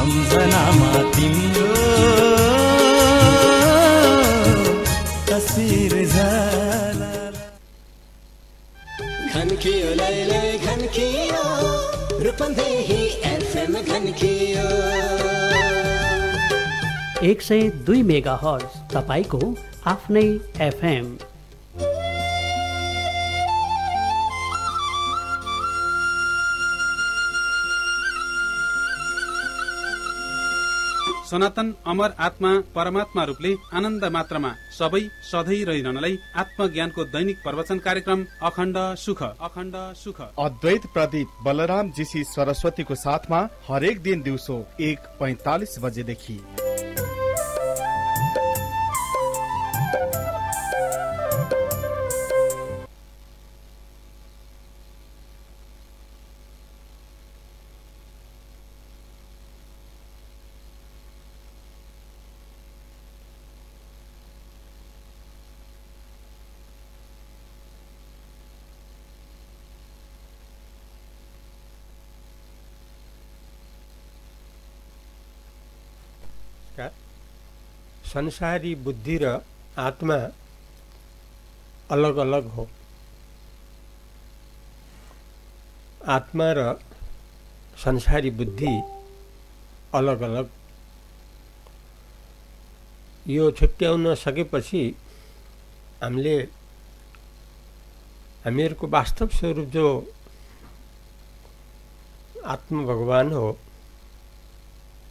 सम्झनामा तिम्रो तस्बिर झला घनकियो लैलै घनकियो रूपन्देही एफएम घनकियो 102 मेगाहर्ज तपाईको आफ्नै एफएम। सनातन अमर आत्मा परमात्मा रूपले आनन्द मात्रामा सबै सधैँ रहिरहनलाई आत्मज्ञानको दैनिक प्रवचन कार्यक्रम अखण्ड सुख अद्वैत प्रदीप बलराम जीसी सरस्वतीको साथमा हरेक दिन दिउँसो 1:45 बजेदेखि। संसारी बुद्धि र आत्मा अलग अलग हो। आत्मा र संसारी बुद्धि अलग अलग। यो छुट्याउन सकेपछि हामीहरूको वास्तव स्वरूप जो आत्मा भगवान हो,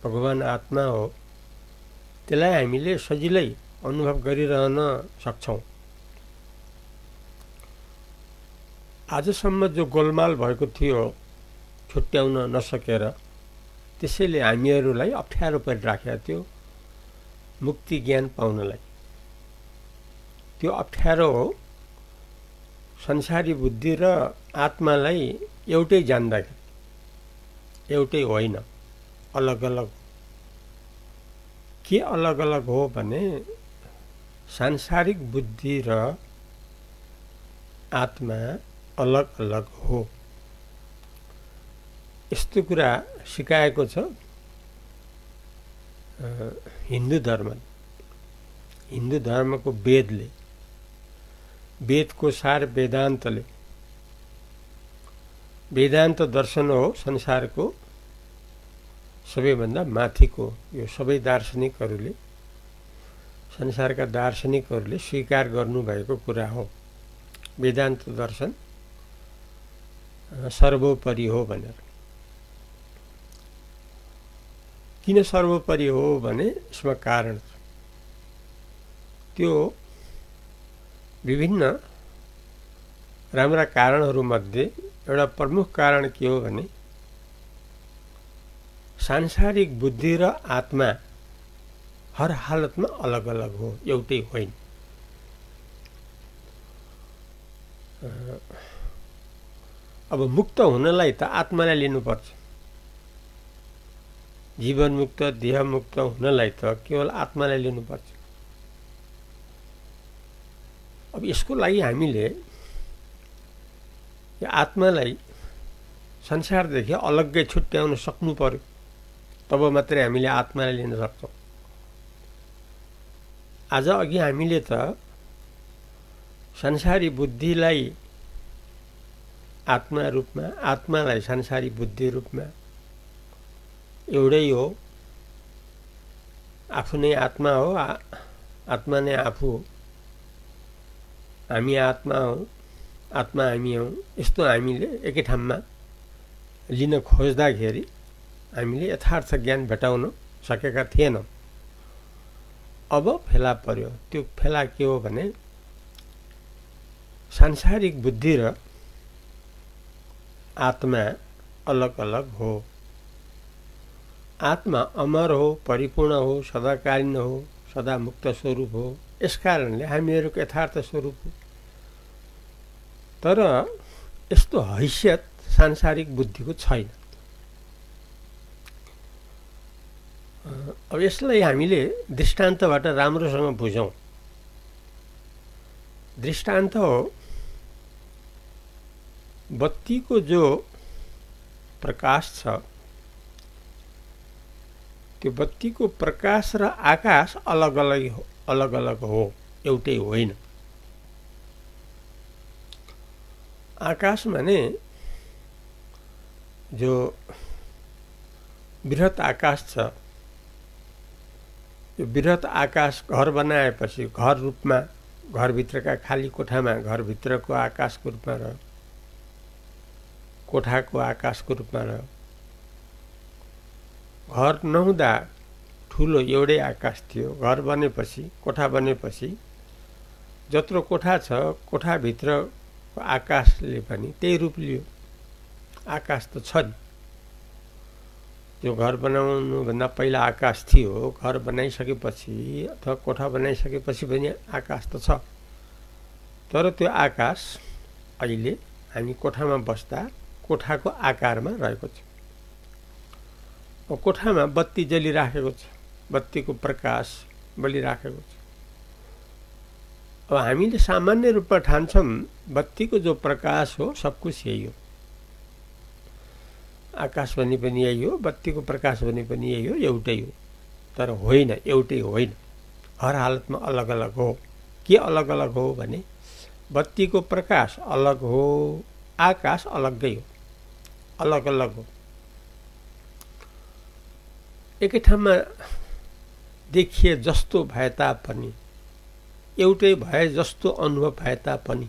भगवान आत्मा हो, त्यसलाई हामीले सजिलै अनुभव गरिरहन सक्छौं। आजसम्म जो गोलमाल भएको थियो छुट्याउन नसकेर, त्यसैले हामीहरूलाई अप्ठ्यारो परिराखेको थियो मुक्ति ज्ञान पाउनलाई। त्यो अप्ठ्यारो हो संसारी बुद्धि र आत्मालाई एउटै जान्दाखेरि, एउटै होइन, अलग अलग। के अलग अलग हो भने सांसारिक बुद्धि र आत्मा अलग अलग हो। यस्तो कुरा सिकाएको छ हिन्दू धर्मको वेदले। वेदको सार वेदान्तले। वेदान्त दर्शन हो संसारको सबैभन्दा माथिको। यो सबै दार्शनिकहरूले, संसारका दार्शनिकहरूले स्वीकार गर्नुभएको कुरा हो। वेदान्त दर्शन सर्वोपरि हो भनेर। किन सर्वोपरि हो भने यसमा कारण छ। त्यो विभिन्न राम्रा कारणहरूमध्ये एउटा प्रमुख कारण के हो भने सांसारिक बुद्धि र आत्मा हर हालतमा अलग अलग हो, एउटै होइन। अब मुक्त हुनलाई त आत्मालाई लिनुपर्छ। जीवन मुक्त, देह मुक्त हुनलाई त केवल आत्मालाई लिनुपर्छ। अब यसको लागि हामीले यो आत्मालाई संसारदेखि अलग्गै छुट्याउन सक्नु पर्यो। तब मात्रै हामीले आत्मालाई लिन सक्छौँ। आज अघि हामीले त संसारी बुद्धिलाई आत्मा रूपमा, आत्मालाई संसारी बुद्धि रूपमा, एउटै हो, आफू नै आत्मा हो, आत्मा नै आफू हो, हामी आत्मा हौ, आत्मा हामी हौ, यस्तो हामीले एकै ठाउँमा लिन खोज्दाखेरि हामीले यथार्थ ज्ञान भेटाउन सकेका थिएनौँ। अब फेला पर्यो। त्यो फेला के हो भने सांसारिक बुद्धि र आत्मा अलग अलग हो। आत्मा अमर हो, परिपूर्ण हो, सदाकालीन हो, सदा मुक्त स्वरूप हो। यसकारणले हामीहरूको यथार्थ स्वरूप हो। तर यस्तो हैसियत सांसारिक बुद्धिको छैन। अब यसलाई हामीले दृष्टान्तबाट राम्रोसँग बुझौँ। दृष्टान्त हो बत्तीको जो प्रकाश छ त्यो बत्तीको प्रकाश र आकाश अलग अलग हो, एउटै होइन। आकाश माने जो बृहत आकाश छ, यो बृहत आकाश घर बनाएपछि घर रूपमा, घरभित्रका खाली कोठामा घरभित्रको आकाशको रूपमा रह्यो, कोठाको आकाशको रूपमा रह्यो। घर नहुँदा ठुलो एउटै आकाश थियो, घर बनेपछि, कोठा बनेपछि जत्रो कोठा छ, कोठाभित्रको आकाशले पनि त्यही रूप लियो। आकाश त छ नि, जो घर बनाउनुभन्दा पहिला आकाश थियो, घर बनाइसकेपछि अथवा कोठा बनाइसकेपछि पनि आकाश त छ। तर त्यो आकाश अहिले हामी कोठामा बस्दा कोठाको आकारमा रहेको छ। कोठामा बत्ती जलिराखेको छ, बत्तीको प्रकाश बलिराखेको छ। अब हामीले सामान्य रूपमा ठान्छौँ बत्तीको जो प्रकाश हो सब कुछ यही हो, आकाश भने पनि यही हो, बत्तीको प्रकाश भने पनि यही हो, एउटै हो। तर होइन, एउटै होइन, हर हालतमा अलग अलग हो। के अलग अलग हो भने बत्तीको प्रकाश अलग हो, आकाश अलग्गै हो, अलग अलग हो। एकै ठाउँमा देखिए जस्तो भए तापनि, एउटै भए जस्तो अनुभव भए तापनि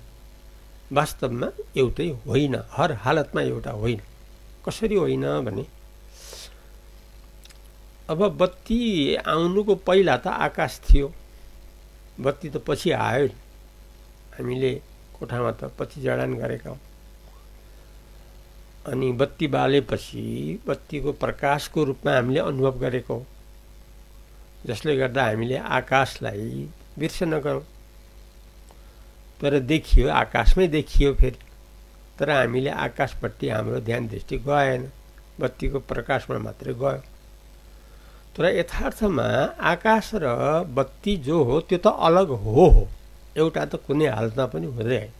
वास्तवमा एउटै होइन, हर हालतमा एउटा होइन। कसरी होइन भने अब बत्ती आउनुको पहिला त आकाश थियो, बत्ती त पछि आयो नि। हामीले कोठामा त पछि जडान गरेका हौँ, अनि बत्ती बालेपछि बत्तीको प्रकाशको रूपमा हामीले अनुभव गरेको हो, जसले गर्दा हामीले आकाशलाई बिर्सन गयौँ। तर देखियो, आकाशमै देखियो फेरि, तर हामीले आकाशपट्टि हाम्रो ध्यान दृष्टि गएन, बत्तीको प्रकाशमा मात्रै गयो। तर यथार्थमा आकाश र बत्ती जो हो त्यो त अलग हो, एउटा त कुनै हालतमा पनि हुँदैन।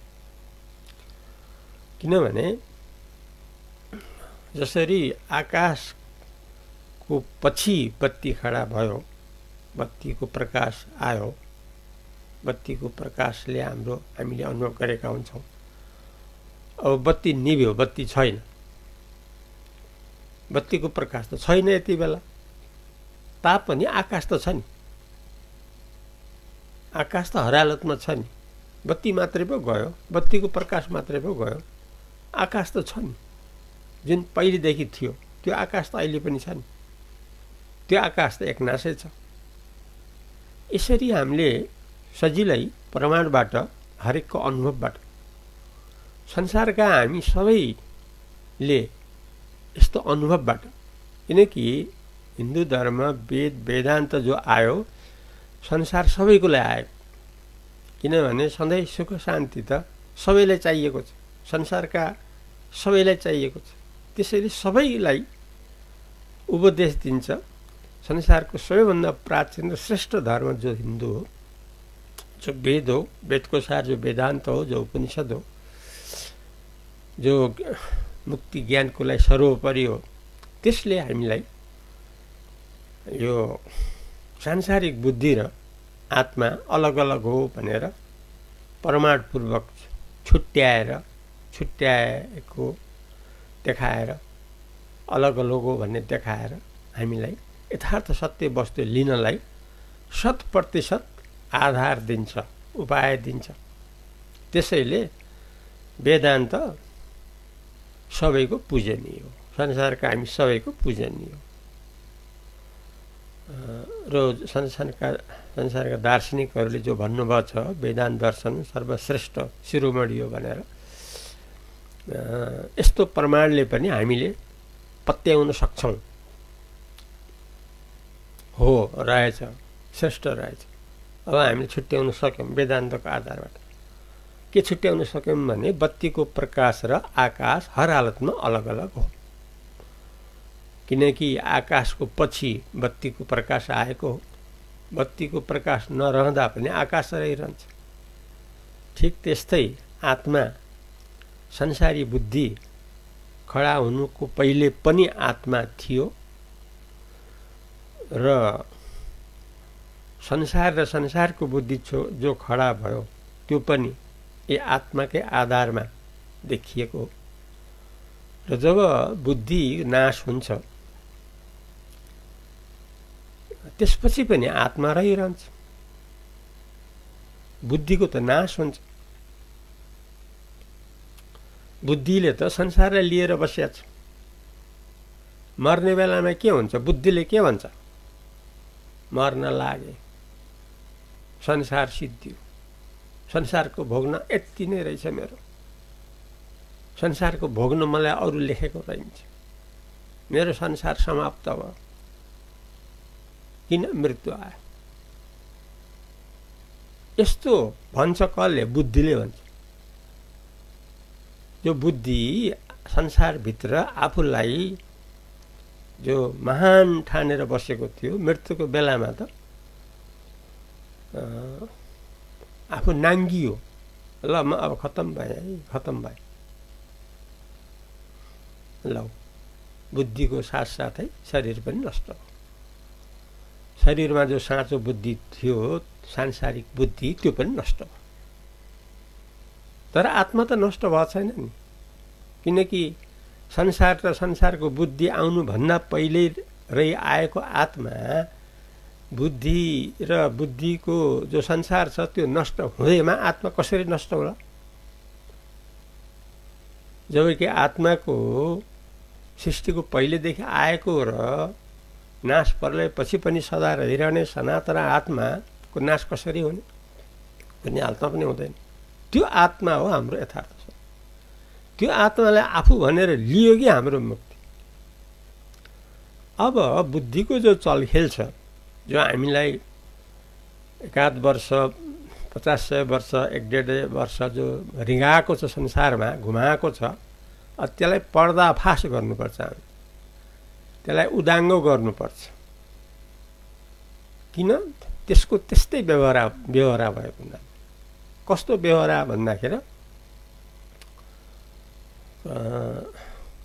किनभने जसरी आकाशको पछि बत्ती खडा भयो, बत्तीको प्रकाश आयो, बत्तीको प्रकाशले हामीले अनुभव गरेका हुन्छौँ। अब बत्ती निभ्यो, बत्ती छैन, बत्तीको प्रकाश त छैन यति बेला, तापनि आकाश त छ नि, आकाश त हर हालतमा छ नि। बत्ती मात्रै पो गयो, बत्तीको प्रकाश मात्रै पो गयो, आकाश त छ नि। जुन पहिलेदेखि थियो त्यो आकाश त अहिले पनि छ नि, त्यो आकाश त एकनासै छ। यसरी हामीले सजिलै प्रमाणबाट, हरेकको अनुभवबाट, संसारका हामी सबैले यस्तो अनुभवबाट, किनकि हिन्दू धर्म वेद वेदान्त जो आयो संसार सबैको लागि आयो। किनभने सधैँ सुख शान्ति त सबैलाई चाहिएको छ, संसारका सबैलाई चाहिएको छ। त्यसैले सबैलाई उपदेश दिन्छ। संसारको सबैभन्दा प्राचीन र श्रेष्ठ धर्म जो हिन्दू हो, जो वेद हो, वेदको सार जो वेदान्त हो, जो उपनिषद हो, जो मुक्ति ज्ञानको लागि सर्वोपरि हो, त्यसले हामीलाई यो सांसारिक बुद्धि र आत्मा अलग अलग हो भनेर प्रमाणपूर्वक छुट्याएको देखाएर, अलग अलग हो भन्ने देखाएर हामीलाई यथार्थ सत्य वस्तु लिनलाई 100% आधार दिन्छ, उपाय दिन्छ। त्यसैले वेदान्त सबैको पूजनीय हो, संसारका हामी सबैको पूजनीय हो। र संसारका दार्शनिकहरूले जो भन्नुभएको छ वेदान्त दर्शन सर्वश्रेष्ठ शिरोमणि हो भनेर, यस्तो प्रमाणले पनि हामीले पत्याउन सक्छौँ, हो रहेछ, श्रेष्ठ रहेछ। अब हामीले छुट्याउन सक्यौँ वेदान्तको आधारबाट। के छुट्याउन सक्यौँ भने बत्तीको प्रकाश र आकाश हर हालतमा अलग अलग हो, किनकि आकाशको पछि बत्तीको प्रकाश आएको हो। बत्तीको प्रकाश नरहँदा पनि आकाश रहिरहन्छ। ठिक त्यस्तै आत्मा, संसारी बुद्धि खडा हुनुको पहिले पनि आत्मा थियो र संसार र संसारको बुद्धि जो खडा भयो त्यो पनि यी आत्माकै आधारमा देखिएको हो। र जब बुद्धि नाश हुन्छ त्यसपछि पनि आत्मा रहिरहन्छ। बुद्धिको त नाश हुन्छ। बुद्धिले त संसारलाई लिएर बसेको छ। मर्ने बेलामा के हुन्छ? बुद्धिले के भन्छ? मर्न लागे, संसार सिद्धियो, संसारको भोग्न यति नै रहेछ मेरो, संसारको भोग्न मलाई अरू लेखेको रहन्छ, मेरो संसार समाप्त भयो, किन मृत्यु आयो? यस्तो भन्छ कसले? बुद्धिले भन्छ। जो बुद्धि संसारभित्र आफूलाई जो महान ठानेर बसेको थियो, मृत्युको बेलामा त आफू नाङ्गियो। ल म अब खत्तम भएँ है, खत्तम भएँ। ल बुद्धिको साथसाथै शरीर पनि नष्ट भयो। शरीरमा जो साँचो बुद्धि थियो, सांसारिक बुद्धि, त्यो पनि नष्ट भयो। तर आत्मा त नष्ट भएको छैन नि, किनकि संसार र संसारको बुद्धि आउनुभन्दा पहिल्यै रही आएको आत्मा, बुद्धि र बुद्धिको जो संसार छ त्यो नष्ट हुँदैमा आत्मा कसरी नष्ट होला? जबकि आत्माको सृष्टिको पहिलेदेखि आएको र नाश प्रलयपछि पनि सदा रहिरहने सनातन आत्माको नाश कसरी हुने? भन्ने हालतमा पनि हुँदैन। त्यो आत्मा हो हाम्रो यथार्थ। त्यो आत्मालाई आफू भनेर लियो कि हाम्रो मुक्ति। अब बुद्धिको जो चलखेल छ, जो हामीलाई एकाध वर्ष 50-100 वर्ष 1-1.5 वर्ष जो रिगाएको छ, संसारमा घुमाएको छ, त्यसलाई पर्दाफास गर्नुपर्छ। हामी त्यसलाई उदाङ्गो गर्नुपर्छ। किन? त्यसको त्यस्तै व्यवहार भएको हुँदा। कस्तो व्यवहार भन्दाखेरि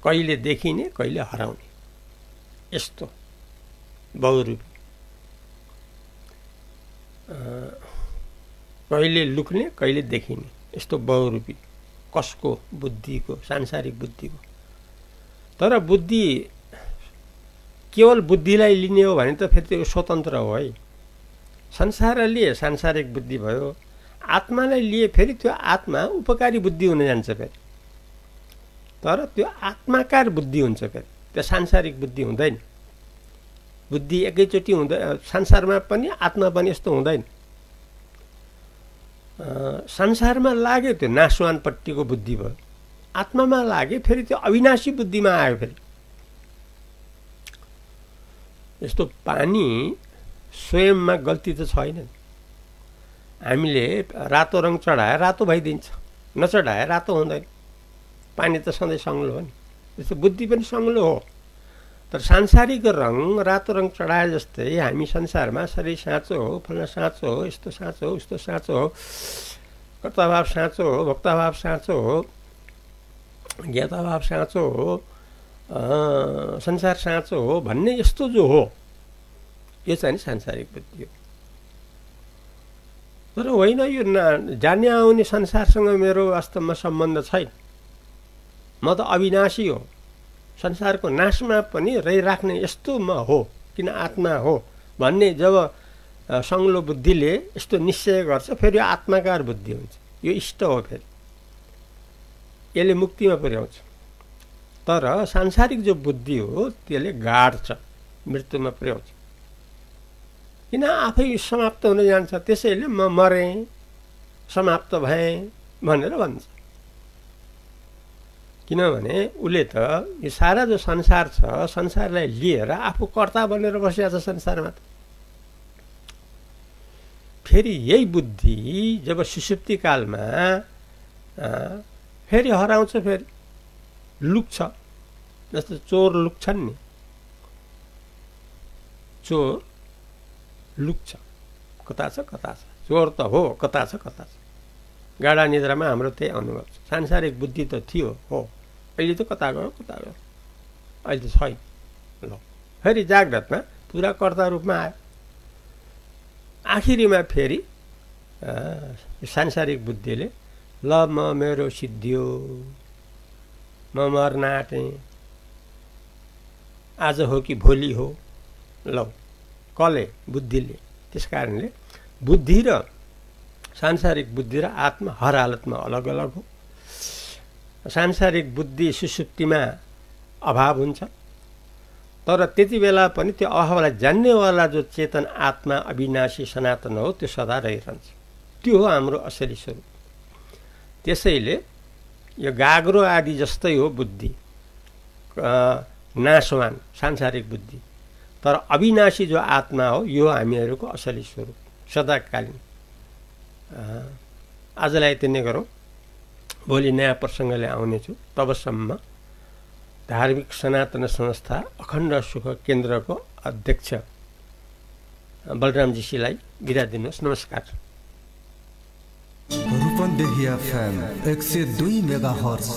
कहिले देखिने कहिले हराउने, यस्तो बहुरूपी। कहिले लुक्ने कहिले देखिने, यस्तो बहुरूपी। कसको? बुद्धिको, सांसारिक बुद्धिको। तर बुद्धि केवल बुद्धिलाई लिने हो भने त फेरि त्यो स्वतन्त्र हो है। संसारलाई लिए सांसारिक बुद्धि भयो, आत्मालाई लिए फेरि त्यो आत्मा उपकारी बुद्धि हुन जान्छ फेरि। तर त्यो आत्माकार बुद्धि हुन्छ फेरि, त्यो सांसारिक बुद्धि हुँदैन। बुद्धि एकैचोटि हुँदैन, संसारमा पनि आत्मा पनि यस्तो हुँदैन। संसारमा लाग्यो त्यो नाशवानपट्टिको बुद्धि भयो, आत्मामा लाग्यो फेरि त्यो अविनाशी बुद्धिमा आयो फेरि। यस्तो पानी स्वयंमा गल्ती त छैन। हामीले रातो रङ चढाए रातो भइदिन्छ, नचढाए रातो हुँदैन। पानी त सधैँ सङ्लो हो नि, त्यस्तो बुद्धि पनि सङ्लो हो। तर सांसारिक रङ रातो रङ चढाए जस्तै हामी संसारमा शरीर साँचो हो, फल्ना साँचो हो, यस्तो साँचो हो, उस्तो साँचो हो, कर्ताभाव साँचो हो, भोक्ताभाव साँचो हो, ज्ञाताभाव साँचो हो, संसार साँचो हो भन्ने यस्तो जो हो, यो चाहिँ सांसारिक बुद्धि हो। तर होइन, यो जाने आउने संसारसँग मेरो वास्तवमा सम्बन्ध छैन। म त अविनाशी हो, संसारको नाशमा पनि रहिराख्ने यस्तो म हो, किन आत्मा हो भन्ने जब सङ्लो बुद्धिले यस्तो निश्चय गर्छ, फेरि आत्माकार बुद्धि हुन्छ। यो इष्ट हो, फेरि यसले मुक्तिमा पुर्याउँछ। तर सांसारिक जो बुद्धि हो त्यसले गाड्छ, मृत्युमा पुर्याउँछ। किन? आफै समाप्त हुन जान्छ। त्यसैले म मरेँ, समाप्त भएँ भनेर भन्छ। किनभने उसले त यो सारा जो संसार छ, संसारलाई लिएर आफू कर्ता बनेर बसिरहेको छ संसारमा। फेरि यही बुद्धि जब सुषुप्ति कालमा फेरि हराउँछ, फेरि लुक्छ। जस्तो चोर लुक्छन् नि, चोर लुक्छ, कता छ कता छ, चोर त हो, कता छ कता छ। गाढा निद्रामा हाम्रो त्यही अनुभव छ। सांसारिक बुद्धि त थियो, हो, अहिले त कता गयो कता गयो, अहिले त छैन। ल फेरि जाग्रतमा पुराकर्ता रूपमा आयो। आखिरीमा फेरि सांसारिक बुद्धिले ल म मेरो सिद्धियो, म मर्न आँटेँ, आज हो कि भोलि हो, लौ कसले? बुद्धिले। त्यस कारणले बुद्धि र सांसारिक बुद्धि र आत्मा हर हालतमा अलग अलग हो। सांसारिक बुद्धि सुसुप्तिमा अभाव हुन्छ, तर त्यति बेला पनि त्यो अभावलाई जान्नेवाला जो चेतन आत्मा अविनाशी सनातन हो त्यो सदा रहिरहन्छ। त्यो हो हाम्रो असली स्वरूप। त्यसैले यो गाग्रो आदि जस्तै हो बुद्धि, नाशवान सांसारिक बुद्धि, तर अविनाशी जो आत्मा हो यो हामीहरूको असली स्वरूप सदाकालीन। आजलाई यति नै गरौँ, भोलि नयाँ प्रसङ्गले आउनेछु। तबसम्म धार्मिक सनातन संस्था अखण्ड सुख केन्द्रको अध्यक्ष बलराम जीसीलाई बिदा दिनुहोस्। नमस्कार। Rupandehi FM 102 megahertz